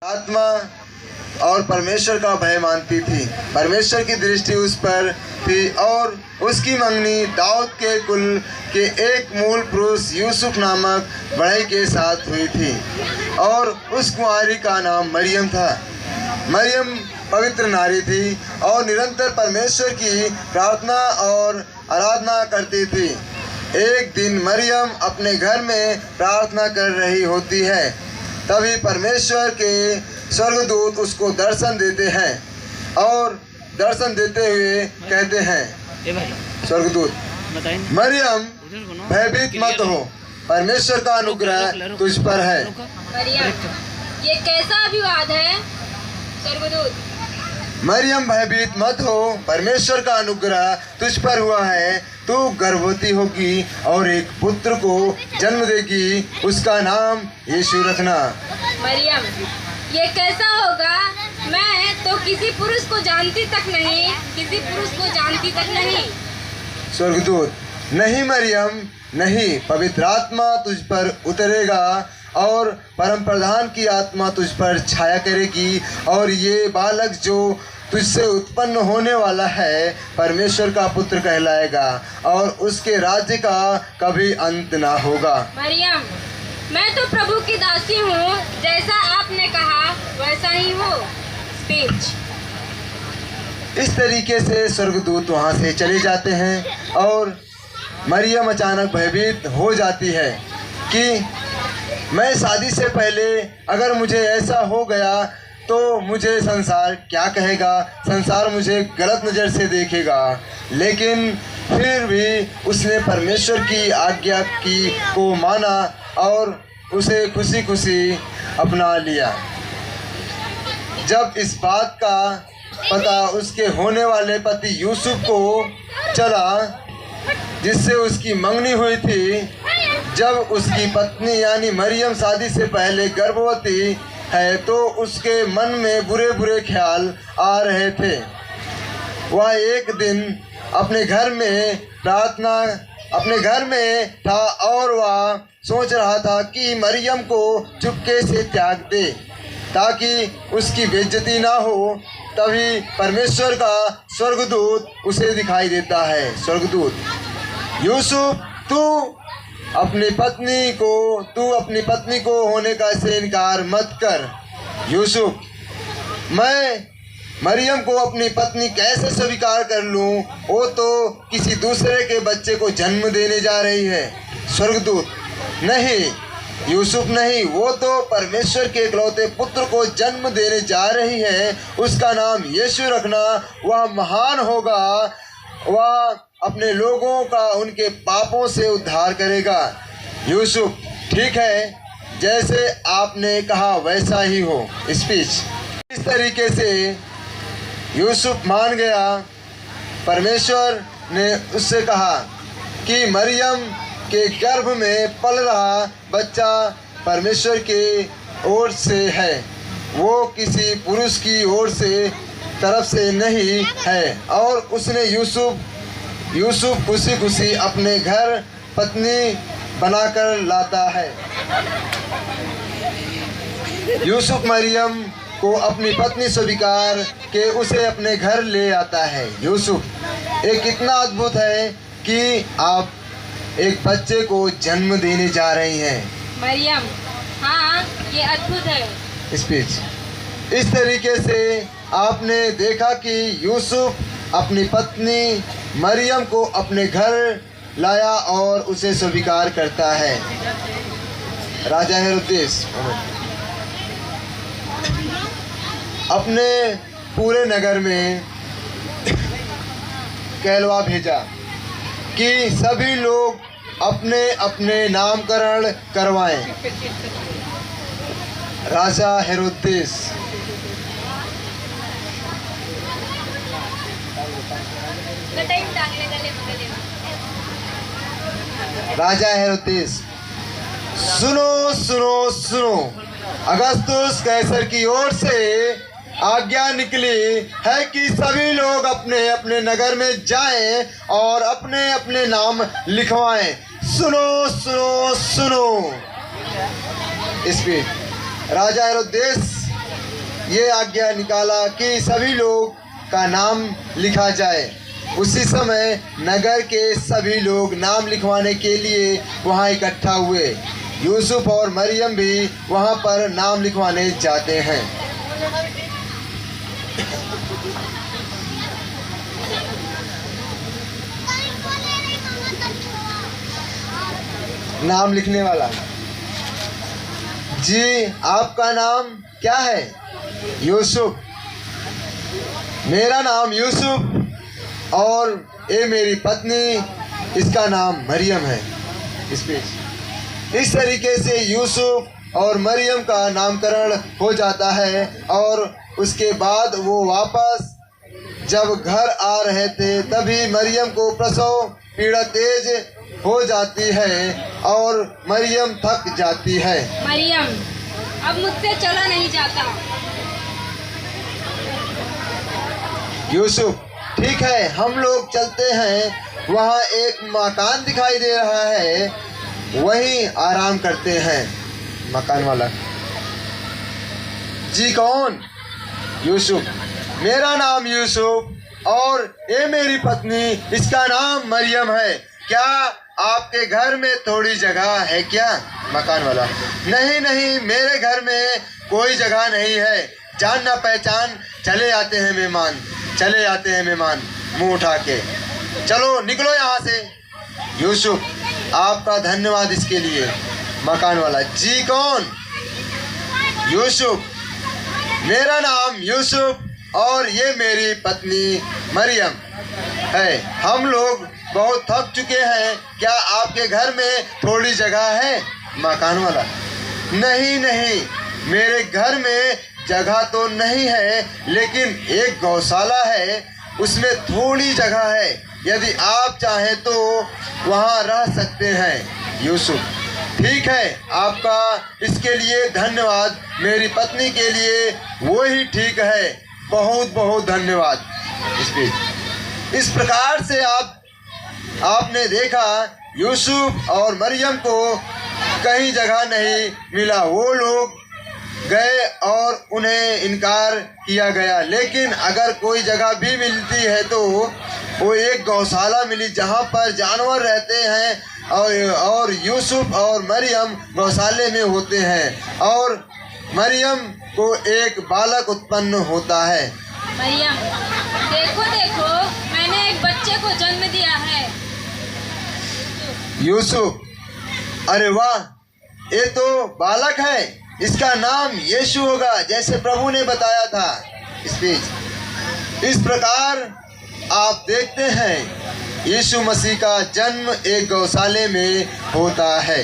आत्मा और परमेश्वर का भय मानती थी। परमेश्वर की दृष्टि उस पर थी और उसकी मंगनी दाऊद के कुल के एक मूल पुरुष यूसुफ नामक बढ़ई के साथ हुई थी और उस कुंवारी का नाम मरियम था। मरियम पवित्र नारी थी और निरंतर परमेश्वर की प्रार्थना और आराधना करती थी। एक दिन मरियम अपने घर में प्रार्थना कर रही होती है, तभी परमेश्वर के स्वर्गदूत उसको दर्शन देते हैं और दर्शन देते हुए कहते हैं, स्वर्गदूत, मरियम भयभीत मत हो, परमेश्वर का अनुग्रह तुझ पर है। मरियम, ये कैसा अभिवाद है? स्वर्गदूत, मरियम भयभीत मत हो, परमेश्वर का अनुग्रह तुझ पर हुआ है। तू गर्भवती होगी और एक पुत्र को जन्म देगी, उसका नाम यीशु रखना। मरियम, ये कैसा होगा? मैं तो किसी पुरुष को जानती तक नहीं। स्वर्गदूत, नहीं मरियम, नहीं, पवित्र आत्मा तुझ पर उतरेगा और परम प्रधान की आत्मा तुझ पर छाया करेगी और ये बालक जो तुझसे उत्पन्न होने वाला है परमेश्वर का पुत्र कहलाएगा और उसके राज्य का कभी अंत ना होगा। मरियम, मैं तो प्रभु की दासी हूँ, जैसा आपने कहा वैसा ही हो। स्पीच। इस तरीके से स्वर्गदूत वहाँ से चले जाते हैं और मरियम अचानक भयभीत हो जाती है कि मैं शादी से पहले अगर मुझे ऐसा हो गया तो मुझे संसार क्या कहेगा, संसार मुझे गलत नज़र से देखेगा। लेकिन फिर भी उसने परमेश्वर की आज्ञा को माना और उसे खुशी खुशी अपना लिया। जब इस बात का पता उसके होने वाले पति यूसुफ को चला जिससे उसकी मंगनी हुई थी, जब उसकी पत्नी यानी मरियम शादी से पहले गर्भवती है तो उसके मन में बुरे बुरे ख्याल आ रहे थे। वह एक दिन अपने घर में था और वह सोच रहा था कि मरियम को चुपके से त्याग दे ताकि उसकी बेइज्जती ना हो। तभी परमेश्वर का स्वर्गदूत उसे दिखाई देता है। स्वर्गदूत, यूसुफ, तू अपनी पत्नी को होने का से इनकार मत कर। यूसुफ, मैं मरियम को अपनी पत्नी कैसे स्वीकार कर लूं? वो तो किसी दूसरे के बच्चे को जन्म देने जा रही है। स्वर्गदूत, नहीं यूसुफ, नहीं, वो तो परमेश्वर के इकलौते पुत्र को जन्म देने जा रही है। उसका नाम यीशु रखना। वह महान होगा, वह अपने लोगों का उनके पापों से उद्धार करेगा। यूसुफ, ठीक है, जैसे आपने कहा वैसा ही हो। स्पीच। इस तरीके से यूसुफ मान गया। परमेश्वर ने उससे कहा कि मरियम के गर्भ में पल रहा बच्चा परमेश्वर के ओर से है, वो किसी पुरुष की ओर से तरफ से नहीं है। और उसने यूसुफ खुशी खुशी अपने घर पत्नी बनाकर लाता है। यूसुफ मरियम को अपनी पत्नी स्वीकार के उसे अपने घर ले आता है। यूसुफ, एक कितना अद्भुत है कि आप एक बच्चे को जन्म देने जा रही हैं। मरियम, हाँ, ये अद्भुत है। स्पीच। इस तरीके से आपने देखा कि यूसुफ अपनी पत्नी मरियम को अपने घर लाया और उसे स्वीकार करता है। राजा हेरोदेस अपने पूरे नगर में कहलवा भेजा कि सभी लोग अपने अपने नामकरण करवाएं। राजा हेरोदेस सुनो, अगस्तुस कैसर की ओर से आज्ञा निकली है कि सभी लोग अपने अपने नगर में जाएं और अपने अपने नाम लिखवाएं। सुनो। स्पीच। राजा हेरोदेस ये आज्ञा निकाला कि सभी लोग का नाम लिखा जाए। उसी समय नगर के सभी लोग नाम लिखवाने के लिए वहाँ इकट्ठा हुए। यूसुफ और मरियम भी वहाँ पर नाम लिखवाने जाते हैं। नाम लिखने वाला जी, आपका नाम क्या है? यूसुफ। मेरा नाम यूसुफ और ये मेरी पत्नी, इसका नाम मरियम है। इस तरीके से यूसुफ और मरियम का नामकरण हो जाता है। और उसके बाद वो वापस जब घर आ रहे थे तभी मरियम को प्रसव पीड़ा तेज हो जाती है और मरियम थक जाती है। मरियम, अब मुझसे चला नहीं जाता। यूसुफ, ठीक है, हम लोग चलते हैं। वहाँ एक मकान दिखाई दे रहा है, वहीं आराम करते हैं। मकान वाला जी, कौन? यूसुफ। मेरा नाम यूसुफ और ये मेरी पत्नी, इसका नाम मरियम है। क्या आपके घर में थोड़ी जगह है क्या? मकान वाला, नहीं नहीं, मेरे घर में कोई जगह नहीं है। जान ना पहचान चले आते हैं मेहमान, चले आते हैं मेहमान मुंह उठा के। चलो निकलो यहाँ से। यूसुफ, आपका धन्यवाद इसके लिए। मकान वाला जी, कौन? यूसुफ। मेरा नाम यूसुफ और ये मेरी पत्नी मरियम है। हम लोग बहुत थक चुके हैं। क्या आपके घर में थोड़ी जगह है? मकान वाला, नहीं नहीं, मेरे घर में जगह तो नहीं है, लेकिन एक गौशाला है, उसमें थोड़ी जगह है। यदि आप चाहें तो वहाँ रह सकते हैं। यूसुफ, ठीक है, आपका इसके लिए धन्यवाद। मेरी पत्नी के लिए वो ही ठीक है। बहुत बहुत धन्यवाद। इस प्रकार से आपने देखा यूसुफ और मरियम को कहीं जगह नहीं मिला। वो लोग गए और उन्हें इनकार किया गया। लेकिन अगर कोई जगह भी मिलती है तो वो एक गौशाला मिली जहाँ पर जानवर रहते हैं और यूसुफ और मरियम गौशाले में होते हैं और मरियम को एक बालक उत्पन्न होता है। मरियम, देखो देखो, मैंने एक बच्चे को जन्म दिया है। यूसुफ, अरे वाह, ये तो बालक है, इसका नाम यीशु होगा, जैसे प्रभु ने बताया था। इस प्रकार आप देखते हैं यीशु मसीह का जन्म एक गौशाले में होता है।